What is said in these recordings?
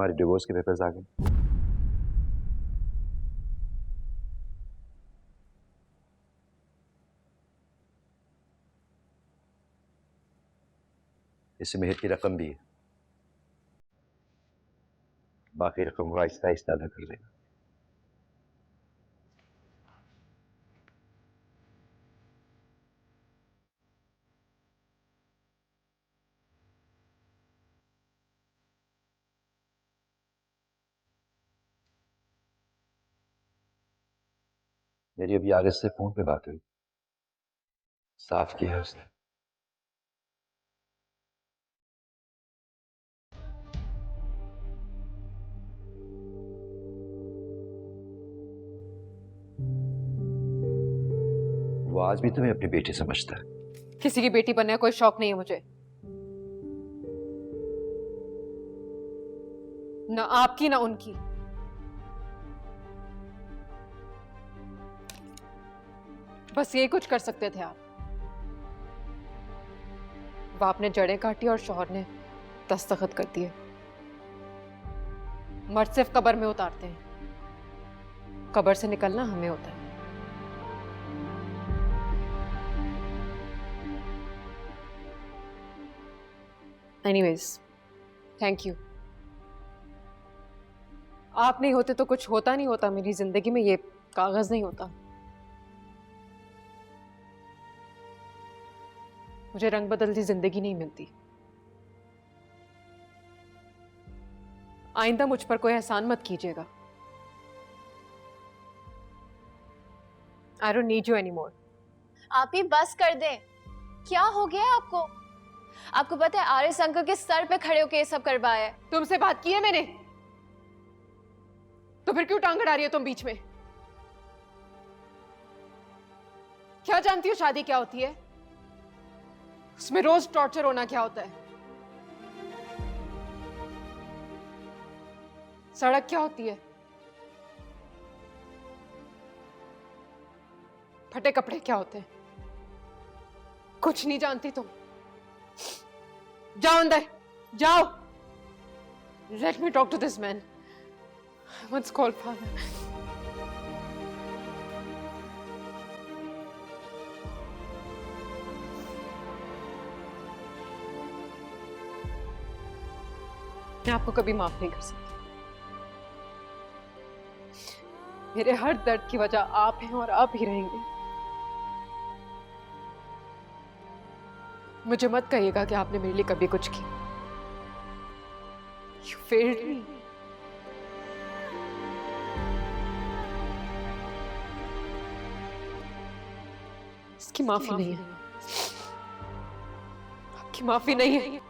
तुम्हारे डिवोर्स के पेपर्स आ गए। इसमें मेहर की रकम भी है, बाकी रकम वो आहिस्ता आहिस्ता अदा कर लेना। मेरी अभी आरिस से फोन पे बात हुई, साफ किया है उसने। वो आज भी तुम्हें अपनी बेटी समझता है। किसी की बेटी बनने का कोई शौक नहीं है मुझे, ना आपकी ना उनकी। बस यही कुछ कर सकते थे आप। बाप ने जड़ें काटी और शौहर ने दस्तखत कर दिए। मर्द सिर्फ कब्र में उतारते हैं, कब्र से निकलना हमें होता है। Anyways, thank you. आप नहीं होते तो कुछ होता नहीं होता मेरी जिंदगी में, ये कागज नहीं होता। मुझे रंग बदलती जिंदगी नहीं मिलती। आइंदा मुझ पर कोई एहसान मत कीजिएगा। I don't need you anymore. आप ही बस कर दें। क्या हो गया आपको? आपको पता है आरिस अंकल के सर पे खड़े होके ये सब करवाया है। तुमसे बात की है मैंने, तो फिर क्यों टांग अड़ा रही हो तुम बीच में? क्या जानती हो शादी क्या होती है? उसमें रोज टॉर्चर होना क्या होता है? सड़क क्या होती है? फटे कपड़े क्या होते हैं? कुछ नहीं जानती तुम। जाओ अंदर, जाओ। Let me talk to this man. I once called father. मैं आपको कभी माफ नहीं कर सकती। मेरे हर दर्द की वजह आप हैं और आप ही रहेंगे। मुझे मत कहिएगा कि आपने मेरे लिए कभी कुछ किया। You failed me. इसकी माफी नहीं है, आपकी माफी नहीं है।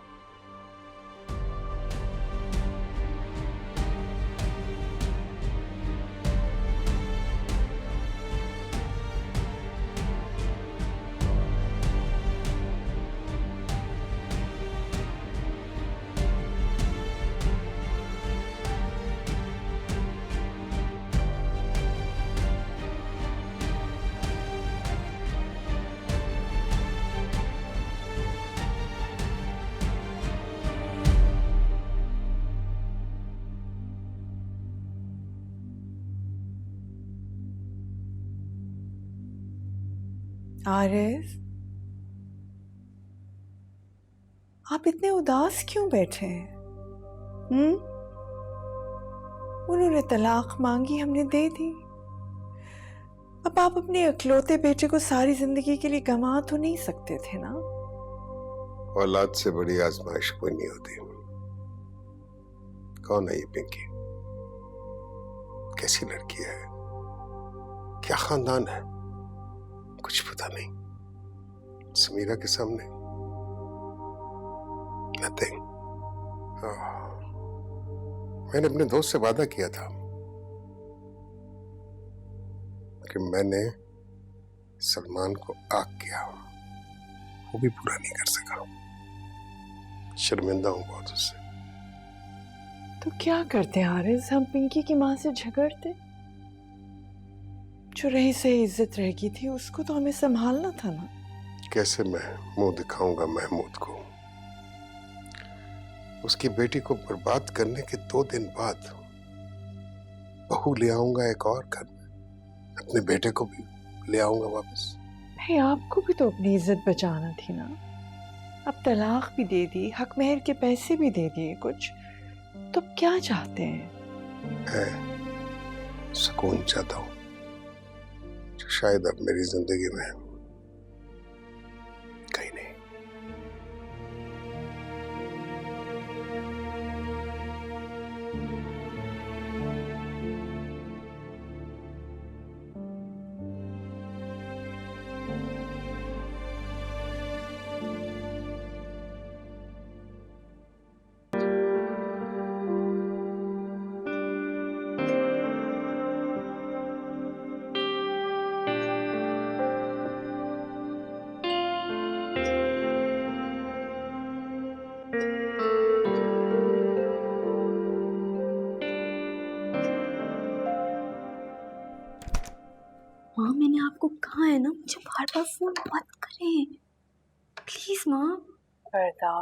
आरिफ, आप इतने उदास क्यों बैठे हैं? उन्होंने तलाक मांगी, हमने दे दी। अब आप अपने इकलौते बेटे को सारी जिंदगी के लिए गंवा तो नहीं सकते थे ना? औलाद से बड़ी आजमाइश कोई नहीं होती। कौन है ये पिंकी? कैसी लड़की है? क्या खानदान है? कुछ पता नहीं। समीरा के सामने नथिंग। मैंने अपने दोस्त से वादा किया था कि मैंने सलमान को आग किया, वो भी पूरा नहीं कर सका। शर्मिंदा हूं बहुत उससे। तो क्या करते आरिफ? हम पिंकी की माँ से झगड़ते? जो रही सही इज्जत रह गई थी उसको तो हमें संभालना था ना। कैसे मैं मुंह दिखाऊंगा महमूद को? उसकी बेटी को बर्बाद करने के 2 दिन बाद बहू ले आऊंगा एक और घर में, अपने बेटे को भी ले आऊंगा वापस। भाई आपको भी तो अपनी इज्जत बचाना थी ना। अब तलाक भी दे दी, हक महर के पैसे भी दे दिए कुछ, तो क्या चाहते हैं? है सुकून चाहता हूं जो शायद अब मेरी जिंदगी में कहीं नहीं। माँ मैंने आपको कहा है ना, मुझे बार बार फोन मत करें प्लीज माँ। पर्दा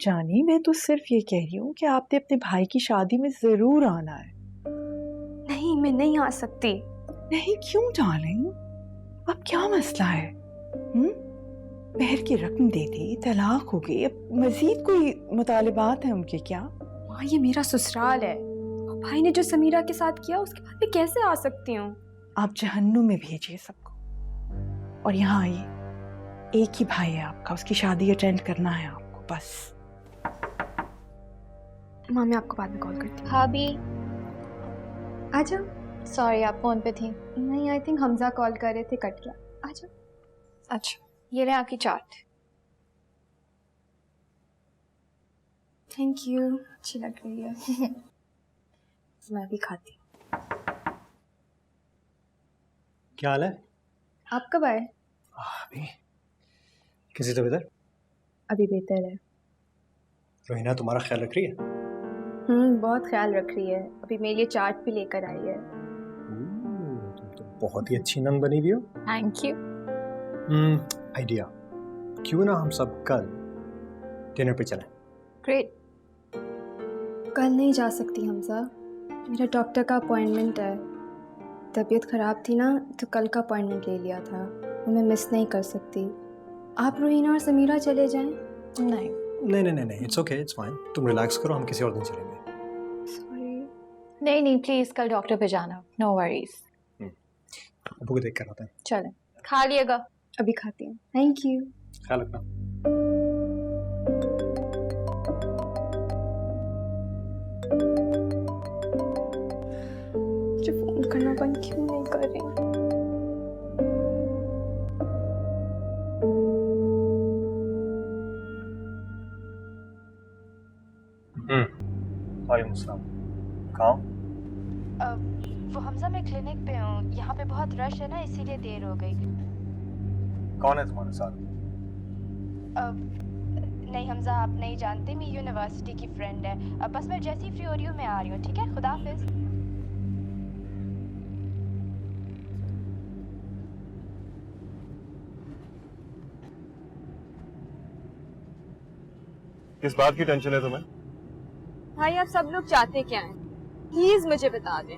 जानी, मैं तो सिर्फ ये कह रही हूँ कि आपने अपने भाई की शादी में जरूर आना है। नहीं मैं नहीं आ सकती। नहीं क्यों डार्लिंग, अब क्या मसला है? महर की रकम दे दी, तलाक हो गई, अब मजीद कोई मुतालिबात हैं उनके क्या? माँ ये मेरा ससुराल है, और भाई ने जो समीरा के साथ किया उसके बाद मैं कैसे आ सकती हूँ? आप जहन्नुम में भेजिए सबको, और यहाँ आइए। एक ही भाई है आपका, उसकी शादी अटेंड करना है आपको बस। माँ मैं आपको बाद में कॉल करती हूँ। भाभी आ जाओ। सॉरी आप फोन पे थी। नहीं आई थिंक हमजा कॉल कर रहे थे, कट गया। आ जाओ। अच्छा ये रहे आपकी चाट। थैंक यू, अच्छी लग रही है। मैं भी खाती हूँ। क्या हाल है? आप कब आए? अभी किसी तो इधर अभी बेहतर है। रोहिना तुम्हारा ख्याल रख रही है? बहुत ख्याल रख रही है, अभी मेरे लिए चाट भी लेकर आई है। तुम तो बहुत ही अच्छी नन बनी हुई हो। Thank you. आइडिया, क्यों ना हम सब कल डिनर पे चलें? ग्रेट। कल नहीं जा सकती हमजा, मेरा डॉक्टर का अपॉइंटमेंट है। तबीयत ख़राब थी ना तो कल का अपॉइंटमेंट ले लिया था, वो मैं मिस नहीं कर सकती। आप रोहिना और समीरा चले जाएं? नहीं नहीं, इट्स ओके, इट्स फाइन। तुम रिलैक्स करो, हम किसी और दिन चलेंगे। सॉरी। नहीं प्लीज कल डॉक्टर पे जाना, नो वरीज। अबू को देख कर आता है। चलें, खा लिएगा। अभी खाती हूँ। Thank you. ख्याल रखना। मुझे फोन करना बंद क्यों नहीं कर रही? वालेकुम अस्सलाम। कहाँ? वो हमजा मैं क्लिनिक पे हूँ, यहाँ पे बहुत रश है ना इसीलिए देर हो गई। कौन है तुम्हारे साथ? नहीं हमजा आप नहीं जानते, मेरी यूनिवर्सिटी की फ्रेंड है। बस मैं जैसी फ्री हो रही हूँ मैं आ रही हूँ, ठीक है? खुदा हाफिज। किस बात की टेंशन है तुम्हें? भाई आप सब लोग चाहते क्या हैं? प्लीज मुझे बता दें।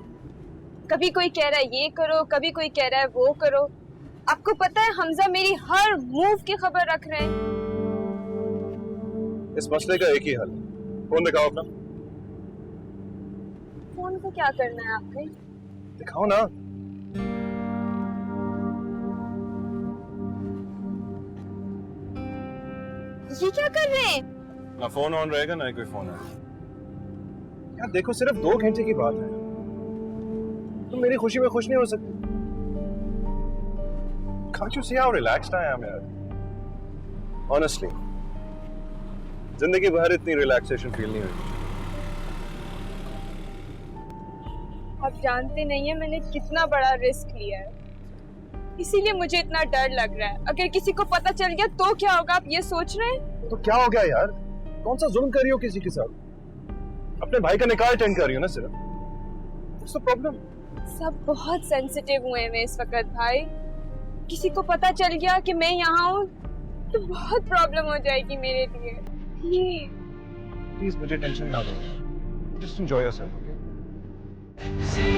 कभी कोई कह रहा है ये करो, कभी कोई कह रहा है वो करो। आपको पता है हमजा मेरी हर मूव की खबर रख रहे हैं। इस मसले का एक ही हल, फोन दिखाओ अपना। फोन को क्या करना है आपने? दिखाओ ना। ये क्या कर रहे हैं? ना फोन ऑन रहेगा ना ही कोई फोन आएगा। यार देखो, सिर्फ 2 घंटे की बात है, तुम मेरी खुशी में खुश नहीं हो सकती? Can't you see how relaxed I am यार? Honestly, जिंदगी भर इतनी रिलैक्सेशन फील नहीं हुई। आप जानते नहीं है मैंने कितना बड़ा रिस्क लिया है, इसीलिए मुझे इतना डर लग रहा है। अगर किसी को पता चल गया तो क्या होगा, आप ये सोच रहे हैं? तो क्या हो गया यार? कौन सा जुल्म कर रही हो किसी के साथ? अपने भाई का निकाह अटेंड कर रही हो ना सिर्फ। What's the problem? सब बहुत सेंसिटिव हुए हैं इस वक्त भाई। किसी को पता चल गया कि मैं यहाँ हूँ तो बहुत प्रॉब्लम हो जाएगी मेरे लिए। प्लीज मुझे टेंशन ना दो, जस्ट एंजॉय योरसेल्फ, ओके?